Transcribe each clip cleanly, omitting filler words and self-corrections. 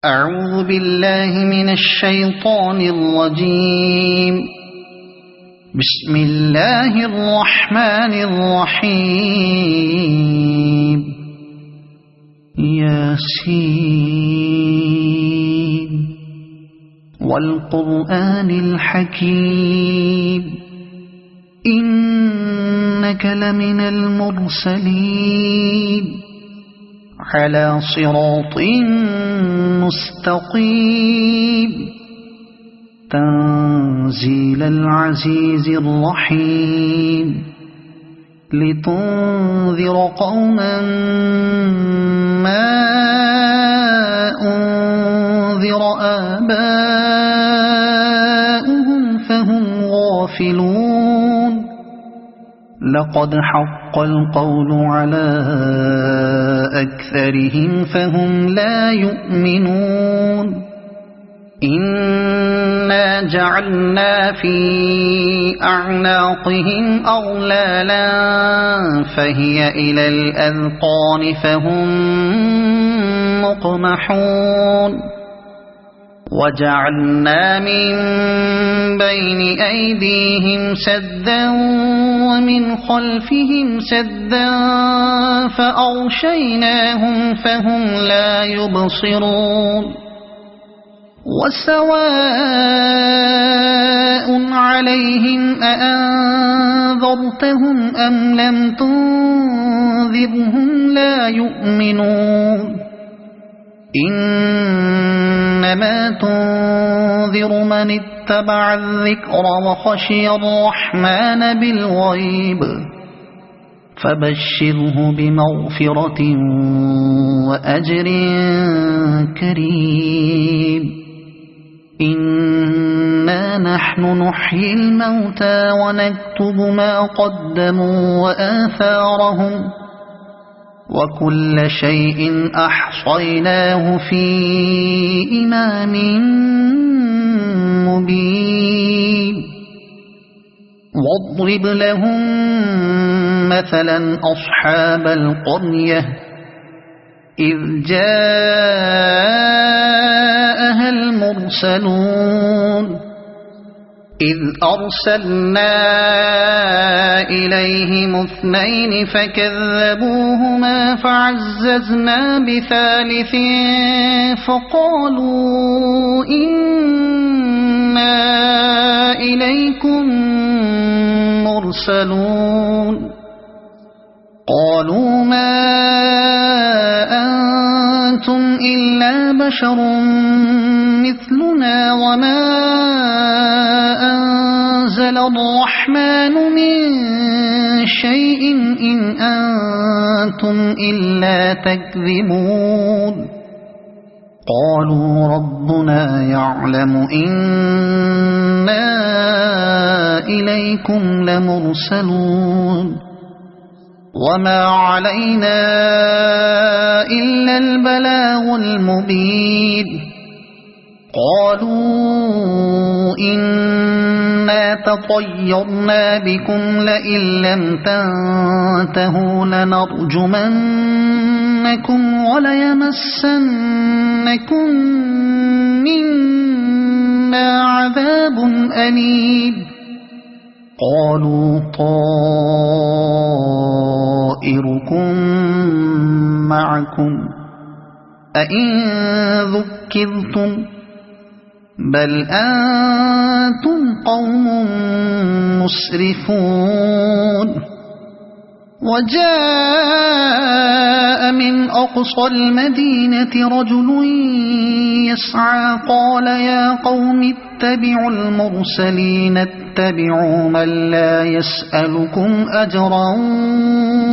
أعوذ بالله من الشيطان الرجيم. بسم الله الرحمن الرحيم. ياسين والقرآن الحكيم إنك لمن المرسلين على صراط مستقيم تنزيل العزيز الرحيم لتنذر قوما ما أنذر آباؤهم فهم غافلون. لقد حق القول على أكثرهم فهم لا يؤمنون. إنا جعلنا في أعناقهم أغلالا فهي إلى الأذقان فهم مقمحون. وجعلنا من بين أيديهم سدا ومن خلفهم سدا فأغشيناهم فهم لا يبصرون. وسواء عليهم أأنذرتهم أم لم تنذرهم لا يؤمنون. إنما تنذر من اتبع الذكر وخشي الرحمن بالغيب فبشره بمغفرة وأجر كريم. إنا نحن نحيي الموتى ونكتب ما قدموا وآثارهم وكل شيء أحصيناه في إمام مبين. واضرب لهم مثلا أصحاب القرية إذ جاءها المرسلون إذ أرسلنا إليهم اثنين فكذبوهما فعززنا بثالث فقالوا إنا إليكم مرسلون. قالوا ما أنتم إلا بشر مثلنا وما أنزل الرحمن من شيء إن أنتم إلا تكذبون. قالوا ربنا يعلم إنا إليكم لمرسلون وما علينا إلا البلاغ المبين. قالوا إنا تطيرنا بكم لئن لم تنتهوا لنرجمنكم وليمسنكم منا عذاب أليم. قالوا طائركم معكم أئن ذكرتم بل أنتم قوم مسرفون. وجاء من أقصى المدينة رجل يسعى قال يا قوم اتبعوا المرسلين اتبعوا من لا يسألكم أجرا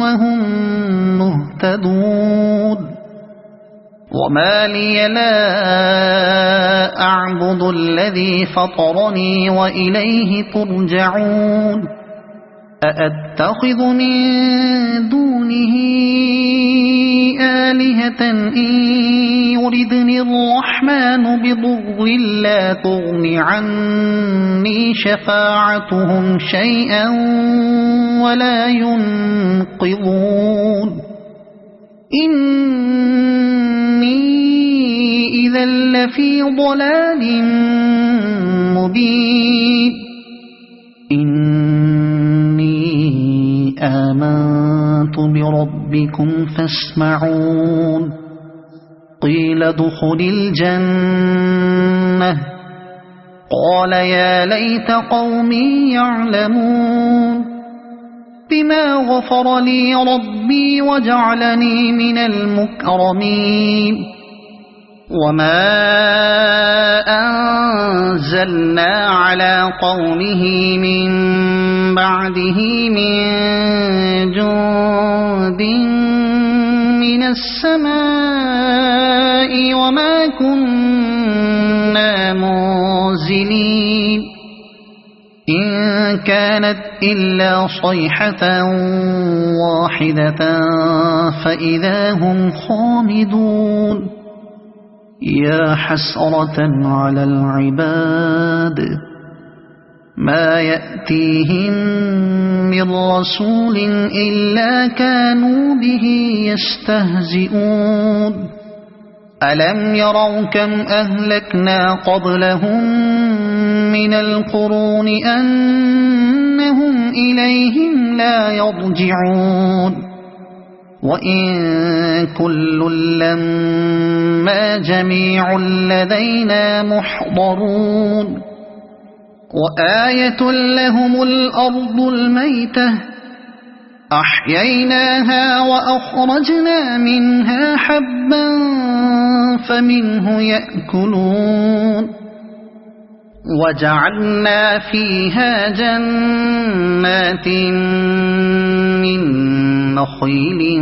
وهم مهتدون. وما لي لا أعبد الذي فطرني وإليه ترجعون. أأتخذ من دونه آلهة إن يردني الرحمن بضر لا تغن عني شفاعتهم شيئا ولا ينقذون. إني إذا لفي ضلال مبين إني آمنت بربكم فاسمعون قيل ادخل الجنة قال يا ليت قومي يعلمون بما غفر لي ربي وجعلني من المكرمين وما أنزلنا على قومه من بعده من جند من السماء وما كنا منزلين إن كانت إلا صيحة واحدة فإذا هم خامدون يا حسرة على العباد ما يأتيهم من رسول إلا كانوا به يستهزئون ألم يروا كم أهلكنا قبلهم من القرون أنهم إليهم لا يرجعون وإن كل لما جميع لدينا محضرون وآية لهم الأرض الميتة أحييناها وأخرجنا منها حبا فمنه يأكلون وجعلنا فيها جنات من نخيل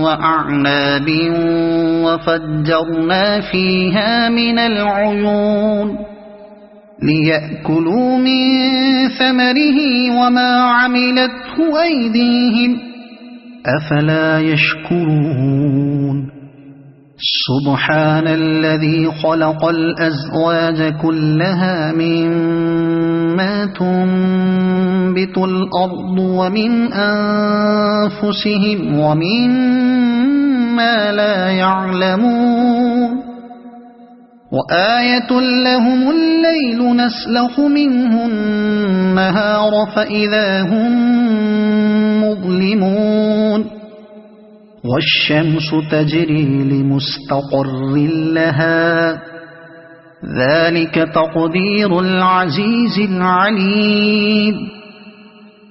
وأعناب وفجرنا فيها من العيون ليأكلوا من ثمره وما عملته أيديهم أفلا يشكرون سبحان الذي خلق الأزواج كلها مما تنبت الأرض ومن أنفسهم ومما لا يعلمون وآية لهم الليل نسلخ منه النهار فإذا هم مظلمون والشمس تجري لمستقر لها ذلك تقدير العزيز العليم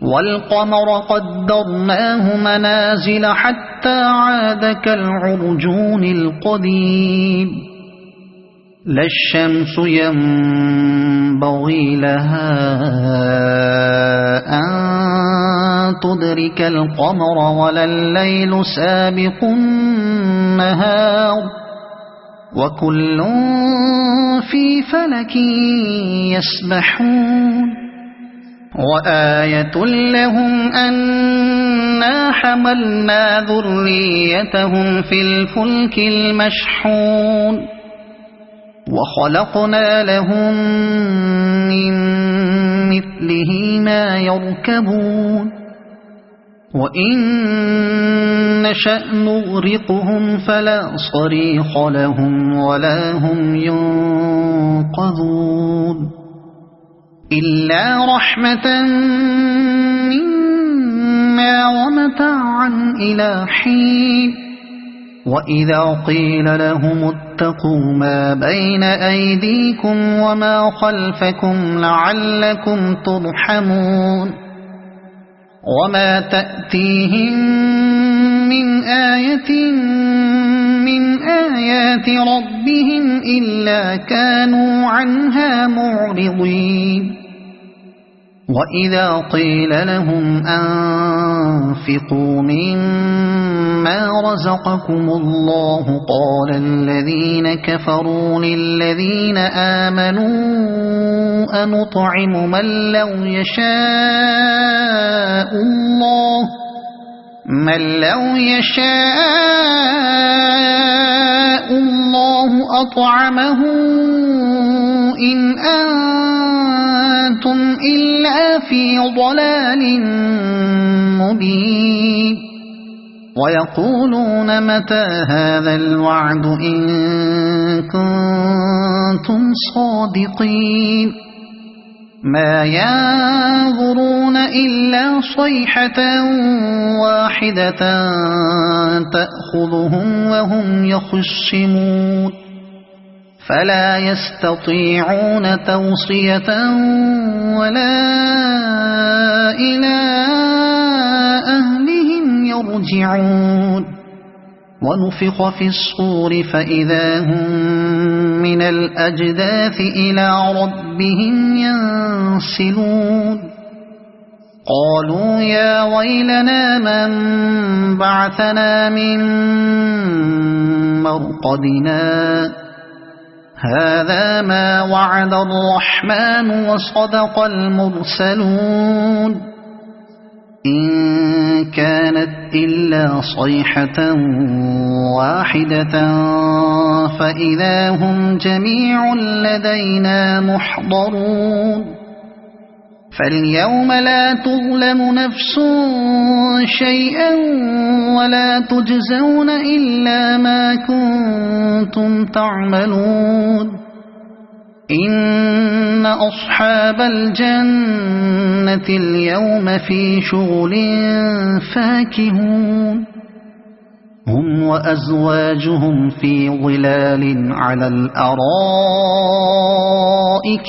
والقمر قدرناه منازل حتى عاد كالعرجون القديم لا الشمس ينبغي لها أن تدرك القمر ولا الليل سابق النهار وكل في فلك يسبحون وآية لهم أنا حملنا ذريتهم في الفلك المشحون وخلقنا لهم من مثله ما يركبون وإن نشأ نغرقهم فلا صريخ لهم ولا هم ينقذون إلا رحمة منا ومتاعا إلى حين وإذا قيل لهم اتقوا ما بين أيديكم وما خلفكم لعلكم ترحمون وما تأتيهم من آية من آيات ربهم إلا كانوا عنها معرضين وإذا قيل لهم أنفقوا مما رزقكم الله قال الذين كفروا للذين آمنوا أنطعم من لو يشاء الله أطعمه إن أنتم إلا في ضلال مبين ويقولون متى هذا الوعد إن كنتم صادقين ما ينظرون إلا صيحة واحدة تأخذهم وهم يخصمون فلا يستطيعون توصية ولا إلى أهلهم يرجعون ونفخ في الصور فإذا هم من الأجداث إلى ربهم ينسلون قالوا يا ويلنا من بعثنا من مرقدنا هذا ما وعد الرحمن وصدق المرسلون إن كانت إلا صيحة واحدة فإذا هم جميع لدينا محضرون فاليوم لا تظلم نفس شيئا ولا تجزون إلا ما كنتم تعملون إن أصحاب الجنة اليوم في شغل فاكهون هم وأزواجهم في ظلال على الأرائك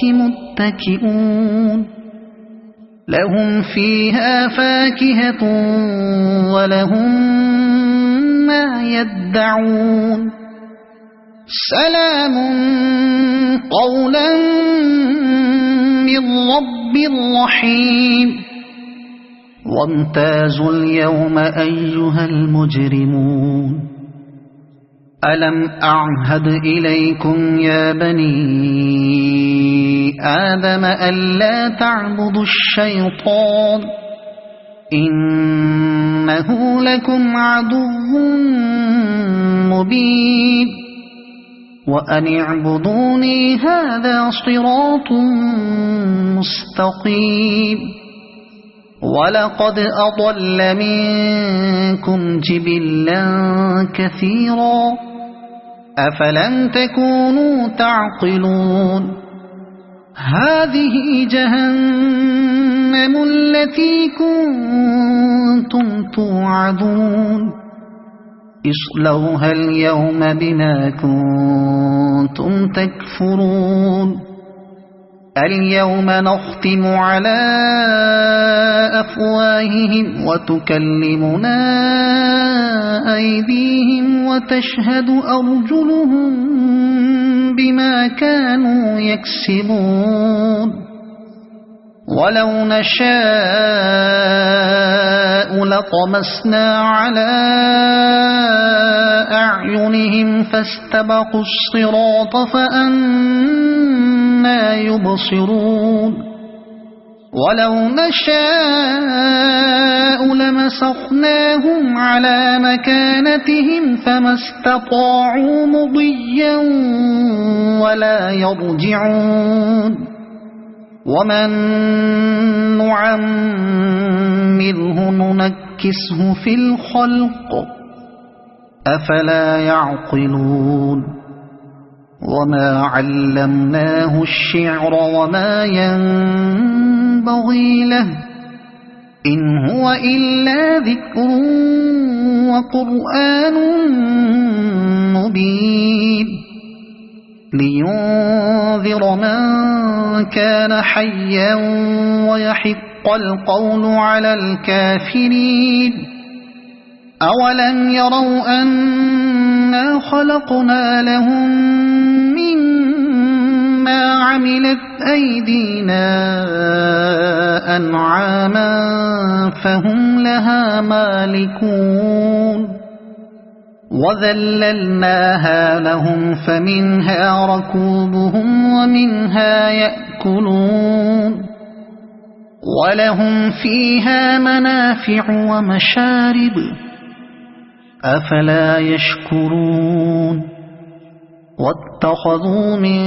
متكئون لهم فيها فاكهة ولهم ما يدعون سلام قولا من رب رحيم وامتازوا اليوم أيها المجرمون ألم أعهد إليكم يا بني آدم ألا تعبدوا الشيطان إنه لكم عدو مبين وأن اعبدوني هذا صراط مستقيم ولقد أضل منكم جبلا كثيرا أفلم تكونوا تعقلون هذه جهنم التي كنتم توعدون اصلوها اليوم بما كنتم تكفرون اليوم نختم على أفواههم وتكلمنا أيديهم وتشهد أرجلهم بما كانوا يكسبون ولو نشاء لطمسنا على أعينهم فاستبقوا الصراط فأنى يبصرون ولو نشاء لمسخناهم على مكانتهم فما استطاعوا مضيا ولا يرجعون ومن نعمره ننكسه في الخلق أفلا يعقلون وما علمناه الشعر وما ينبغي له إن هو إلا ذكر وقرآن مبين لينذر من كان حيا ويحق القول على الكافرين أولم يروا أنا خلقنا لهم مما عملت أيدينا أنعاما فهم لها مالكون وذللناها لهم فمنها ركوبهم ومنها يأكلون ولهم فيها منافع ومشارب أفلا يشكرون واتخذوا من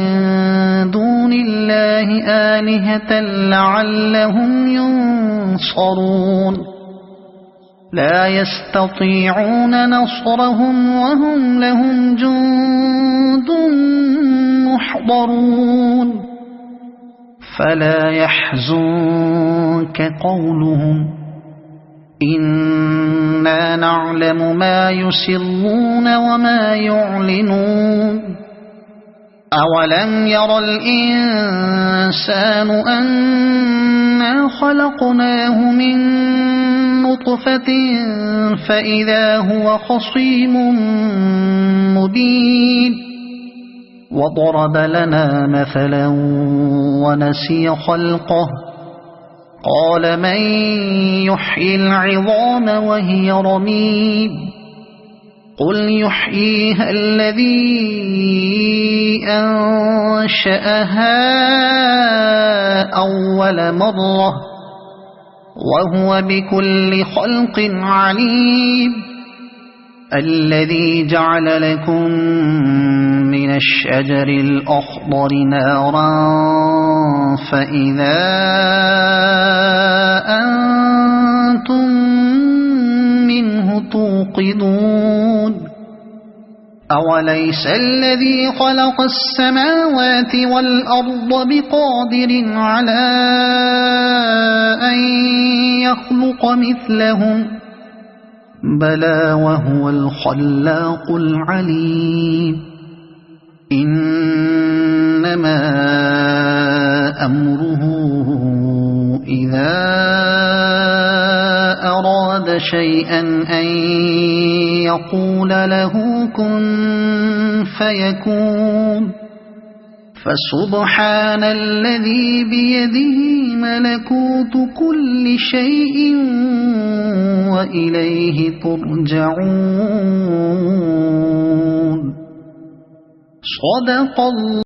دون الله آلهة لعلهم ينصرون لا يستطيعون نصرهم وهم لهم جند محضرون فلا يحزنك قولهم إنا نعلم ما يسرون وما يعلنون أولم ير الإنسان أنا خلقناه من نطفة فإذا هو خصيم مبين وضرب لنا مثلا ونسي خلقه قال من يحيي العظام وهي رميم قل يحييها الذي أنشأها أول مرة وهو بكل خلق عليم الذي جعل لكم من الشجر الأخضر نارا فإذا أنتم منه توقدون أوليس الذي خلق السماوات والأرض بقادر على أن يخلق مثلهم بلى وهو الخلاق العليم إنما أمره إذا أراد شيئا أن يقول له كن فيكون فسبحان الذي بيده ملكوت كل شيء وإليه ترجعون صدق الله.